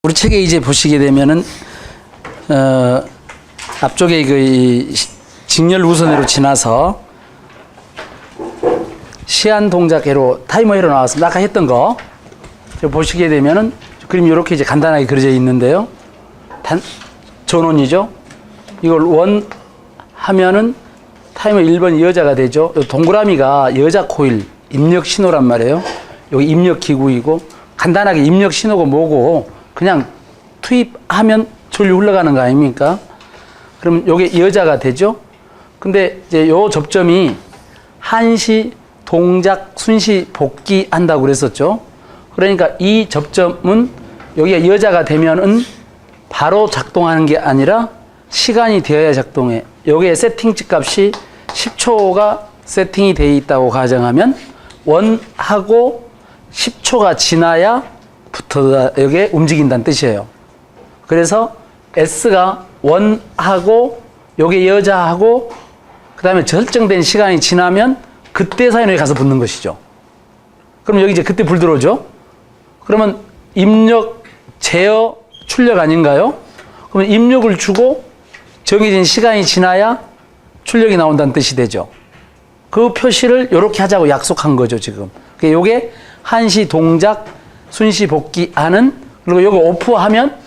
우리 책에 이제 보시게 되면은 앞쪽에 그 직렬 우선으로 지나서 시한 동작회로 타이머회로 나왔습니다. 아까 했던 거 보시게 되면은 그림이 이렇게 이제 간단하게 그려져 있는데요. 전원이죠. 이걸 원 하면은 타이머 1번 여자가 되죠. 동그라미가 여자 코일 입력 신호란 말이에요. 여기 입력 기구이고 간단하게 입력 신호가 뭐고 그냥 투입하면 전류 흘러가는 거 아닙니까? 그럼 요게 여자가 되죠. 근데 이제 요 접점이 한시 동작 순시 복귀 한다고 그랬었죠. 그러니까 이 접점은 여기가 여자가 되면은 바로 작동하는 게 아니라 시간이 되어야 작동해. 여기에 세팅치 값이 10초가 세팅이 되어 있다고 가정하면 원하고 10초가 지나야 붙어 여기에 움직인다는 뜻이에요. 그래서 S가 원하고 여기 여자하고 그 다음에 설정된 시간이 지나면 그때 사이에 가서 붙는 것이죠. 그럼 여기 이제 그때 불 들어오죠. 그러면 입력, 제어, 출력 아닌가요? 그러면 입력을 주고 정해진 시간이 지나야 출력이 나온다는 뜻이 되죠. 그 표시를 이렇게 하자고 약속한 거죠, 지금. 요게 한시 동작, 순시 복귀하는, 그리고 요거 오프하면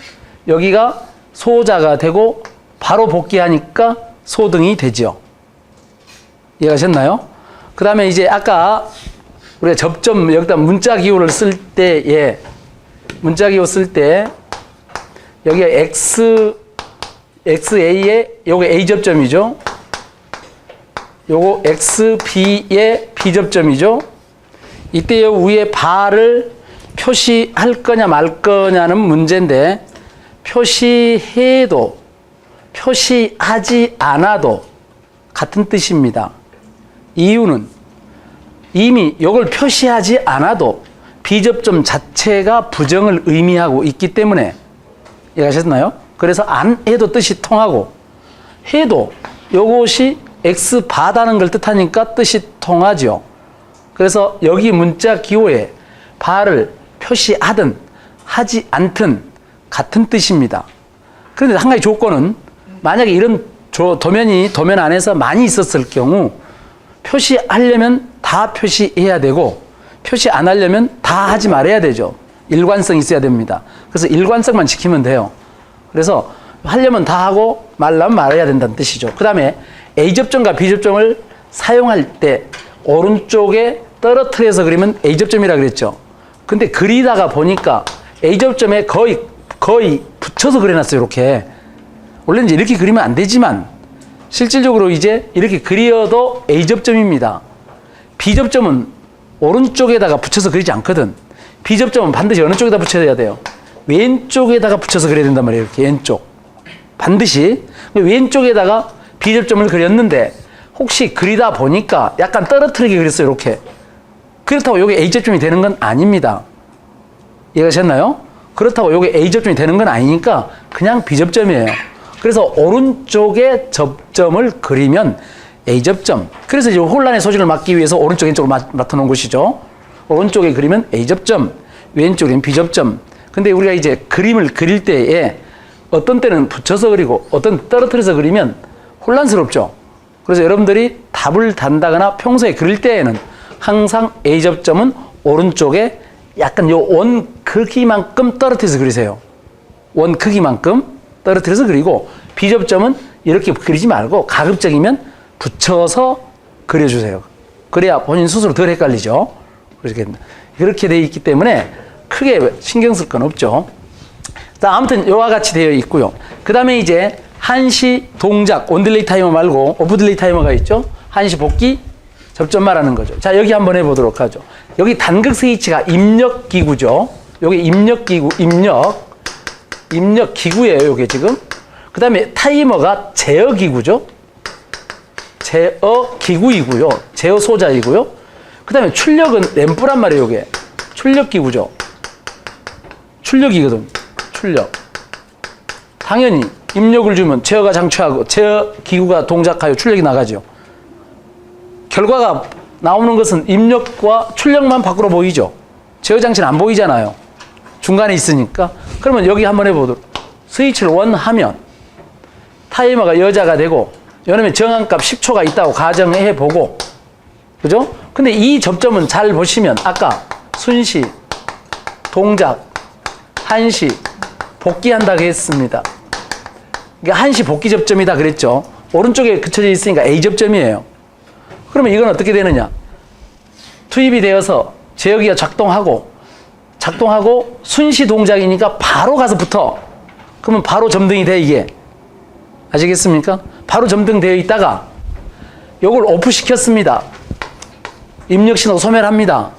여기가 소자가 되고 바로 복귀하니까 소등이 되죠. 이해가셨나요? 그 다음에 이제 아까 우리가 접점, 여기다 문자 기호를 쓸 때에, 문자 기호 쓸 때, 여기가 XA에 요거 A 접점이죠. 요거 XB의 B 접점이죠. 이때 요 위에 바를 표시할 거냐 말 거냐는 문제인데, 표시해도 표시하지 않아도 같은 뜻입니다. 이유는 이미 이걸 표시하지 않아도 비접점 자체가 부정을 의미하고 있기 때문에. 이해하셨나요? 그래서 안 해도 뜻이 통하고 해도 이것이 X 바다는 걸 뜻하니까 뜻이 통하죠. 그래서 여기 문자 기호에 바를 표시하든 하지 않든 같은 뜻입니다. 그런데 한 가지 조건은 만약에 이런 도면 안에서 많이 있었을 경우 표시하려면 다 표시해야 되고 표시 안 하려면 다 하지 말아야 되죠. 일관성이 있어야 됩니다. 그래서 일관성만 지키면 돼요. 그래서 하려면 다 하고 말라면 말아야 된다는 뜻이죠. 그 다음에 A접점과 B접점을 사용할 때 오른쪽에 떨어뜨려서 그리면 A접점이라 그랬죠. 근데 그리다가 보니까 A접점에 거의 붙여서 그려놨어요. 이렇게. 원래는 이제 이렇게 그리면 안 되지만 실질적으로 이제 이렇게 그려도 A접점입니다. B접점은 오른쪽에다가 붙여서 그리지 않거든. B접점은 반드시 어느 쪽에다 붙여야 돼요? 왼쪽에다가 붙여서 그려야 된단 말이에요. 이렇게 왼쪽. 반드시. 왼쪽에다가 B접점을 그렸는데 혹시 그리다 보니까 약간 떨어뜨리게 그렸어요. 이렇게. 그렇다고 이게 A접점이 되는 건 아닙니다. 이해가셨나요? 그렇다고 이게 A접점이 되는 건 아니니까 그냥 B접점이에요. 그래서 오른쪽에 접점을 그리면 A접점. 그래서 이제 혼란의 소지를 막기 위해서 오른쪽 왼쪽으로 맡아놓은 것이죠. 오른쪽에 그리면 A접점, 왼쪽엔 B접점. 근데 우리가 이제 그림을 그릴 때에 어떤 때는 붙여서 그리고 어떤 때 떨어뜨려서 그리면 혼란스럽죠. 그래서 여러분들이 답을 단다거나 평소에 그릴 때에는 항상 A접점은 오른쪽에 약간 요 원 크기만큼 떨어뜨려서 그리세요. 원 크기만큼 떨어뜨려서 그리고 B접점은 이렇게 그리지 말고 가급적이면 붙여서 그려주세요. 그래야 본인 스스로 덜 헷갈리죠. 그렇게 되어 있기 때문에 크게 신경 쓸 건 없죠. 자, 아무튼 이와 같이 되어 있고요. 그 다음에 이제 한시 동작, 온딜레이 타이머 말고 오프딜레이 타이머가 있죠. 한시 복귀, 접점 말하는 거죠. 자, 여기 한번 해보도록 하죠. 여기 단극 스위치가 입력 기구죠. 여기 입력 기구, 입력 기구예요. 요게 지금. 그 다음에 타이머가 제어 기구죠. 제어 기구이고요. 제어 소자이고요. 그 다음에 출력은 램프란 말이에요. 요게 출력 기구죠. 출력이거든. 출력. 당연히 입력을 주면 제어가 장치하고 제어 기구가 동작하여 출력이 나가죠. 결과가 나오는 것은 입력과 출력만 밖으로 보이죠. 제어 장치는 안 보이잖아요. 중간에 있으니까. 그러면 여기 한번 해보도록. 스위치를 ON 하면 타이머가 여자가 되고 요놈의 정한값 10초가 있다고 가정해보고, 그죠? 근데 이 접점은 잘 보시면 아까 순시, 동작, 한시, 복귀한다고 했습니다. 이게 한시 복귀 접점이다 그랬죠. 오른쪽에 그쳐져 있으니까 A 접점이에요. 그러면 이건 어떻게 되느냐? 투입이 되어서 제어기가 작동하고 순시 동작이니까 바로 가서 붙어. 그러면 바로 점등이 돼, 이게. 아시겠습니까? 바로 점등되어 있다가 요걸 오프 시켰습니다. 입력 신호 소멸합니다.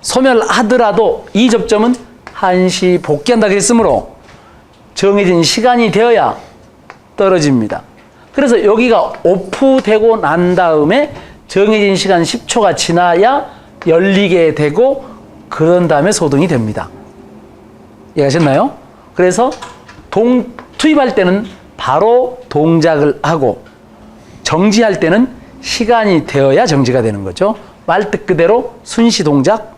소멸하더라도 이 접점은 한시 복귀한다 그랬으므로 정해진 시간이 되어야 떨어집니다. 그래서 여기가 오프되고 난 다음에 정해진 시간 10초가 지나야 열리게 되고 그런 다음에 소등이 됩니다. 이해하셨나요? 그래서 투입할 때는 바로 동작을 하고 정지할 때는 시간이 되어야 정지가 되는 거죠. 말뜻 그대로 순시 동작,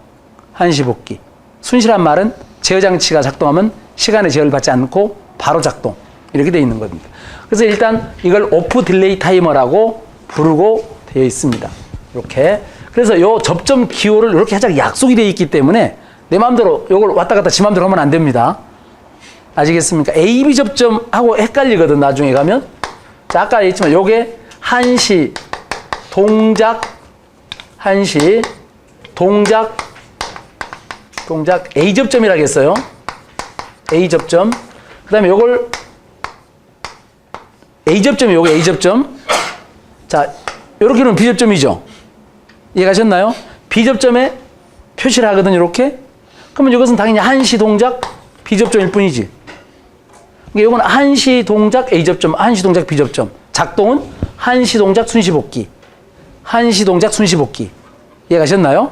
한시 복귀. 순시란 말은 제어장치가 작동하면 시간의 제어를 받지 않고 바로 작동. 이렇게 되어 있는 겁니다. 그래서 일단 이걸 오프 딜레이 타이머라고 부르고 되어 있습니다. 이렇게. 그래서 요 접점 기호를 이렇게 살짝 약속이 되어 있기 때문에 내 마음대로 요걸 왔다 갔다 지 마음대로 하면 안 됩니다. 아시겠습니까? A, B 접점하고 헷갈리거든, 나중에 가면. 자, 아까 했지만 요게 한시, 동작, 한시, 동작, A 접점이라고 했어요. A 접점. 그 다음에 요걸 A 접점이 요게 A 접점. 자, 요렇게는 B 접점이죠. 이해가셨나요? B 접점에 표시를 하거든요, 이렇게. 그러면 이것은 당연히 한시 동작 B 접점일 뿐이지. 그러니까 이건 한시 동작 A 접점, 한시 동작 B 접점. 작동은 한시 동작 순시 복귀. 한시 동작 순시 복귀. 이해가셨나요?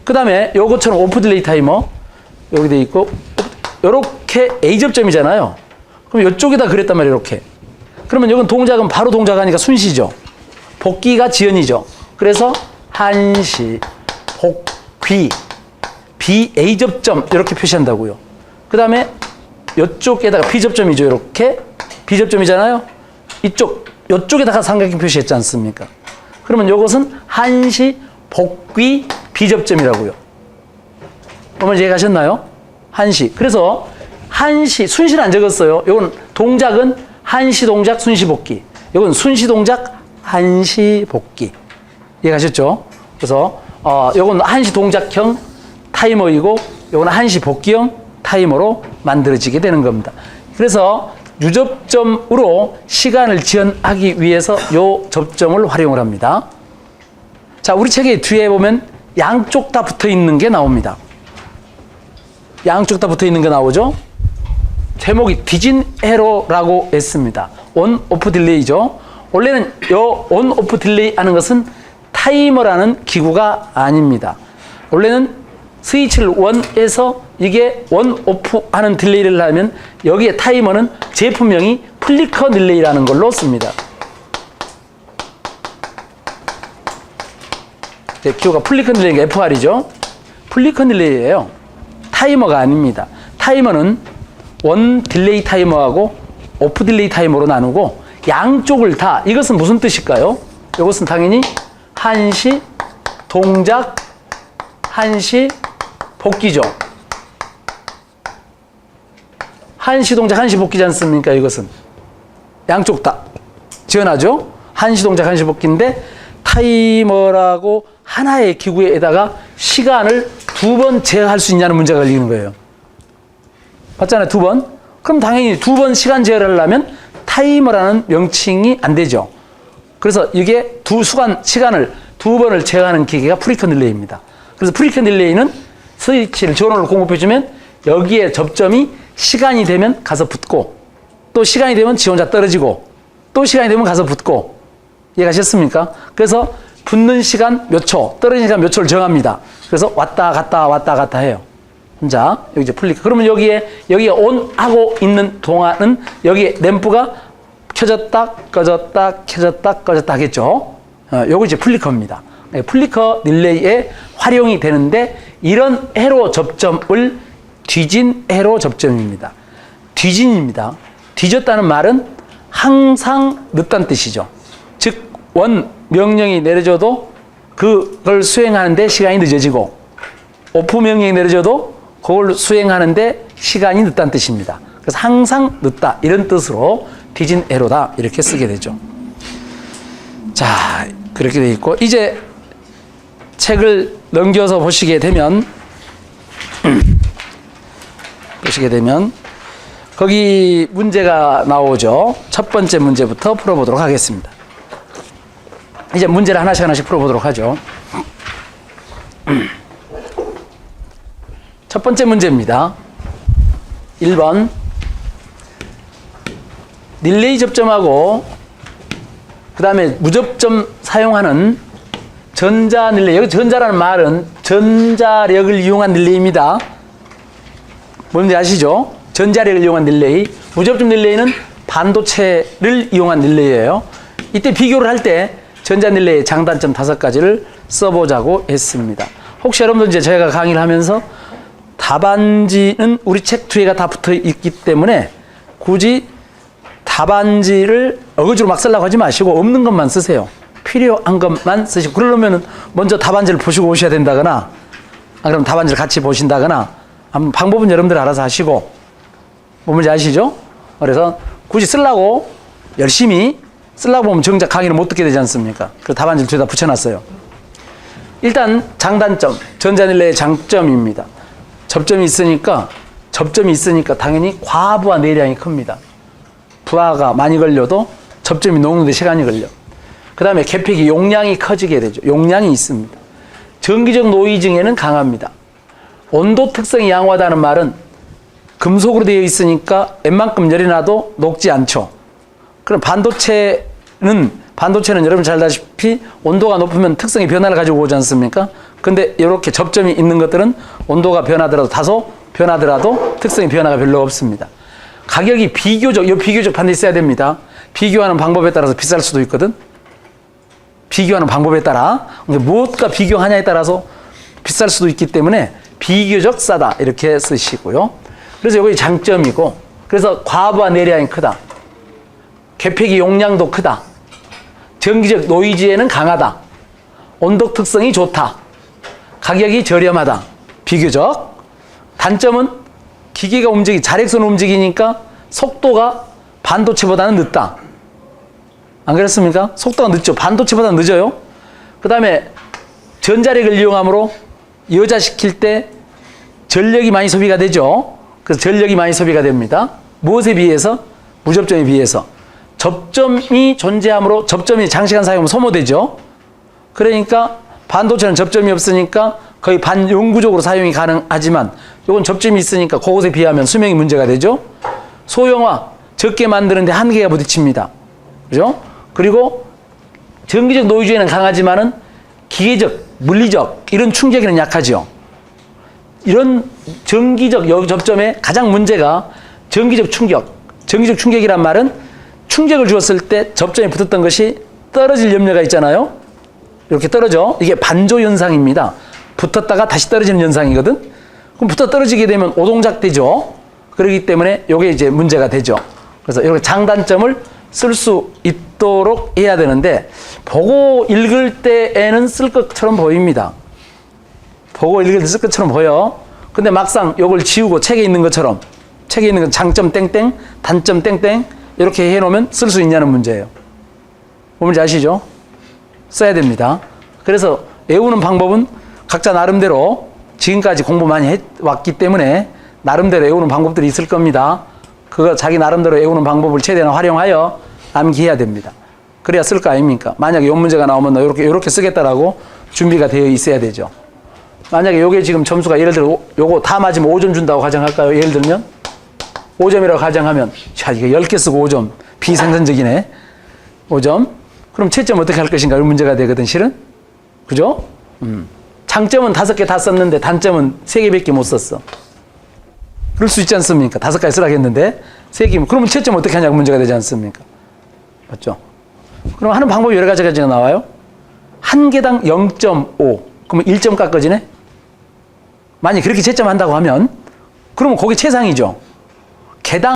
그 다음에 요것처럼 오프 딜레이 타이머 여기 돼 있고 요렇게 A 접점이잖아요. 그럼 이쪽에다 그랬단 말이에요, 이렇게. 그러면 이건 동작은 바로 동작하니까 순시죠. 복귀가 지연이죠. 그래서 한시, 복귀, B, A 접점 이렇게 표시한다고요. 그 다음에 이쪽에다가 B 접점이죠. 이렇게 B 접점이잖아요. 이쪽에다가 삼각형 표시했지 않습니까? 그러면 이것은 한시, 복귀, B 접점이라고요. 어머니 이해가셨나요? 한시. 그래서 한시, 순시는 안 적었어요. 이건 동작은 한시 동작, 순시 복귀. 이건 순시 동작, 한시 복귀. 이해가셨죠? 그래서 이건 한시 동작형 타이머이고 이건 한시 복귀형 타이머로 만들어지게 되는 겁니다. 그래서 유접점으로 시간을 지연하기 위해서 이 접점을 활용을 합니다. 자, 우리 책의 뒤에 보면 양쪽 다 붙어 있는 게 나옵니다. 양쪽 다 붙어 있는 게 나오죠? 제목이 디진 에러라고 했습니다. 온, 오프 딜레이죠. 원래는 요 온, 오프 딜레이 하는 것은 타이머라는 기구가 아닙니다. 원래는 스위치를 ON에서 이게 ON, OFF 하는 딜레이를 하면 여기에 타이머는 제품명이 플리커 딜레이라는 걸로 씁니다. 기호가 플리커 딜레이가 FR이죠. 플리커 딜레이예요. 타이머가 아닙니다. 타이머는 원 딜레이 타이머하고 오프 딜레이 타이머로 나누고 양쪽을 다, 이것은 무슨 뜻일까요? 이것은 당연히 한시 동작, 한시 복귀죠. 한시 동작, 한시 복귀지 않습니까? 이것은 양쪽 다 지원하죠. 한시 동작, 한시 복귀인데 타이머라고 하나의 기구에다가 시간을 2번 제어할 수 있냐는 문제가 걸리는 거예요. 봤잖아요, 2번. 그럼 당연히 2번 시간 제어를 하려면 타이머라는 명칭이 안 되죠. 그래서 이게 시간을 2번을 제어하는 기계가 프리컨 딜레이입니다. 그래서 프리컨 딜레이는 스위치를 전원을 공급해주면 여기에 접점이 시간이 되면 가서 붙고 또 시간이 되면 지 혼자 떨어지고 또 시간이 되면 가서 붙고. 이해가셨습니까? 그래서 붙는 시간 몇 초, 떨어지는 시간 몇 초를 정합니다. 그래서 왔다 갔다 해요. 자, 여기 이제 플리커. 그러면 여기에 온 하고 있는 동안은 여기에 램프가 켜졌다, 꺼졌다, 켜졌다, 꺼졌다 하겠죠. 요거 이제 플리커입니다. 플리커 딜레이에 활용이 되는데 이런 회로 접점을 뒤진 해로 접점입니다. 뒤진입니다. 뒤졌다는 말은 항상 늦다는 뜻이죠. 즉, 명령이 내려져도 그걸 수행하는데 시간이 늦어지고, 오프 명령이 내려져도 그걸 수행하는데 시간이 늦다는 뜻입니다. 그래서 항상 늦다, 이런 뜻으로 뒤진 해로다, 이렇게 쓰게 되죠. 자, 그렇게 돼 있고, 이제 책을 넘겨서 보시게 되면 거기 문제가 나오죠. 첫 번째 문제부터 풀어보도록 하겠습니다. 이제 문제를 하나씩 풀어보도록 하죠. 첫 번째 문제입니다. 1번. 릴레이 접점하고 그 다음에 무접점 사용하는 전자 릴레이. 여기 전자라는 말은 전자력을 이용한 릴레이입니다. 뭔지 아시죠? 전자력을 이용한 릴레이. 무접점 릴레이는 반도체를 이용한 릴레이예요. 이때 비교를 할 때 전자 릴레이의 장단점 5가지를 써보자고 했습니다. 혹시 여러분들 이제 저희가 강의를 하면서 답안지는 우리 책 뒤에가 다 붙어 있기 때문에 굳이 답안지를 어거지로 막 쓰려고 하지 마시고 없는 것만 쓰세요. 필요한 것만 쓰시고, 그러려면 먼저 답안지를 보시고 오셔야 된다거나, 그럼 답안지를 같이 보신다거나, 방법은 여러분들 알아서 하시고, 뭔지 아시죠? 그래서 굳이 쓰려고 열심히 쓰려고 보면 정작 강의를 못 듣게 되지 않습니까? 그래서 답안지를 뒤에다 붙여놨어요. 일단 장단점, 전자릴레이의 장점입니다. 접점이 있으니까 당연히 과부하 내량이 큽니다. 부하가 많이 걸려도 접점이 녹는데 시간이 걸려. 그 다음에 계획이 용량이 커지게 되죠. 용량이 있습니다. 전기적 노이즈에는 강합니다. 온도 특성이 양호하다는 말은 금속으로 되어 있으니까 웬만큼 열이 나도 녹지 않죠. 그럼 반도체는 여러분 잘 아시다시피 온도가 높으면 특성의 변화를 가지고 오지 않습니까? 근데 이렇게 접점이 있는 것들은 온도가 변하더라도 다소 변하더라도 특성의 변화가 별로 없습니다. 가격이 비교적 반드시 써야 됩니다. 비교하는 방법에 따라서 비쌀 수도 있거든. 비교하는 방법에 따라 무엇과 비교하냐에 따라서 비쌀 수도 있기 때문에 비교적 싸다, 이렇게 쓰시고요. 그래서 이게 장점이고, 그래서 과부하 내량이 크다, 계획이 용량도 크다, 전기적 노이즈에는 강하다, 온도 특성이 좋다, 가격이 저렴하다. 비교적. 단점은 기계가 자력선 움직이니까 속도가 반도체보다는 늦다. 안 그렇습니까? 속도가 늦죠. 반도체보다는 늦어요. 그 다음에 전자력을 이용함으로 여자시킬 때 전력이 많이 소비가 되죠. 그래서 전력이 많이 소비가 됩니다. 무엇에 비해서? 무접점에 비해서. 접점이 존재함으로 접점이 장시간 사용하면 소모되죠. 그러니까 반도체는 접점이 없으니까 거의 반영구적으로 사용이 가능하지만 이건 접점이 있으니까 그것에 비하면 수명이 문제가 되죠. 소형화, 적게 만드는데 한계가 부딪힙니다. 그죠? 그리고 전기적 노이즈에는 강하지만은 기계적, 물리적 이런 충격에는 약하죠. 이런 전기적 접점의 가장 문제가 전기적 충격. 전기적 충격이란 말은 충격을 주었을 때 접점에 붙었던 것이 떨어질 염려가 있잖아요. 이렇게 떨어져. 이게 반조 현상입니다. 붙었다가 다시 떨어지는 현상이거든. 그럼 붙어 떨어지게 되면 오동작 되죠. 그렇기 때문에 이게 이제 문제가 되죠. 그래서 이렇게 장단점을 쓸 수 있도록 해야 되는데, 보고 읽을 때에는 쓸 것처럼 보입니다. 보고 읽을 때 쓸 것처럼 보여. 근데 막상 이걸 지우고 책에 있는 것처럼, 책에 있는 건 장점 땡땡, 단점 땡땡 이렇게 해놓으면 쓸 수 있냐는 문제예요. 뭔지 아시죠? 써야 됩니다. 그래서 외우는 방법은 각자 나름대로 지금까지 공부 많이 해왔기 때문에 나름대로 외우는 방법들이 있을 겁니다. 그거 자기 나름대로 외우는 방법을 최대한 활용하여 암기해야 됩니다. 그래야 쓸 거 아닙니까? 만약에 이 문제가 나오면 너 이렇게 쓰겠다라고 준비가 되어 있어야 되죠. 만약에 요게 지금 점수가 예를 들어 요거 다 맞으면 5점 준다고 가정할까요? 예를 들면 5점이라고 가정하면, 자, 이거 10개 쓰고 5점. 비생산적이네. 5점. 그럼 채점 어떻게 할 것인가? 이런 문제가 되거든, 실은. 그죠? 장점은 5개 다 썼는데 단점은 3개밖에 못 썼어. 그럴 수 있지 않습니까? 5가지 쓰라고 했는데 3개면, 그러면 채점 어떻게 하냐고 문제가 되지 않습니까? 맞죠? 그럼 하는 방법이 여러 가지가 나와요. 한 개당 0.5. 그러면 1점 깎아지네? 만약 그렇게 채점한다고 하면 그러면 거기 최상이죠. 개당